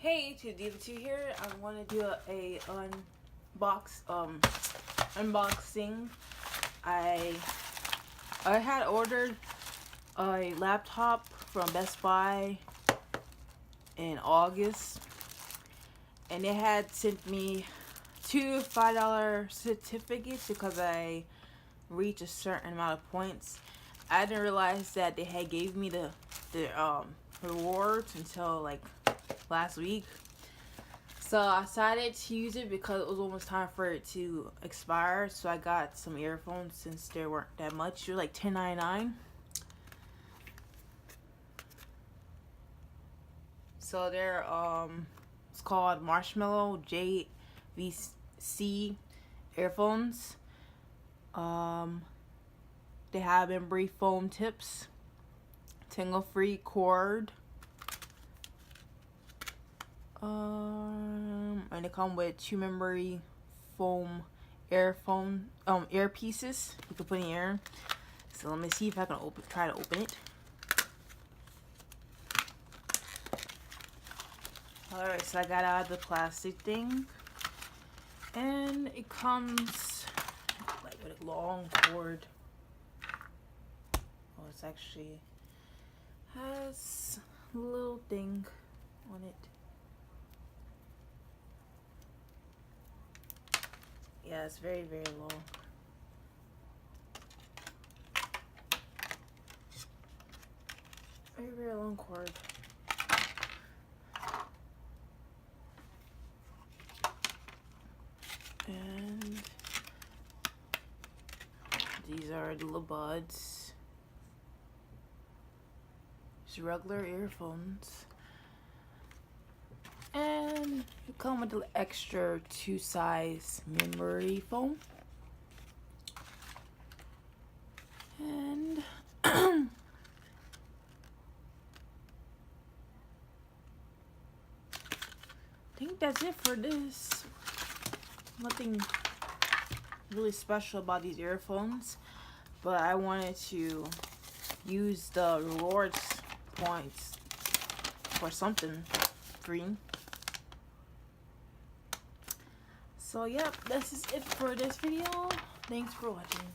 Hey, to JVC here. I want to do a unboxing. I had ordered a laptop from Best Buy in August, and they had sent me two $5 certificates because I reached a certain amount of points. I didn't realize that they had gave me the rewards until like last week, so I decided to use it because it was almost time for it to expire. So I got some earphones since there weren't that much. They're like $10.99. So they're it's called Marshmallow JVC earphones. They have memory foam tips, tingle free cord, and they come with two memory foam earpieces you can put in your ear. So let me see if I can try to open it. Alright, so I got out of the plastic thing, and it comes like with a long cord. Oh, it's actually has a little thing on it. Yeah, it's very, very long. Very, very long cord. And these are the earbuds. Just regular earphones. And you come with the extra 2 size memory foam. And I think that's it for this. Nothing really special about these earphones, but I wanted to use the rewards points for something free. So yep, this is it for this video. Thanks for watching.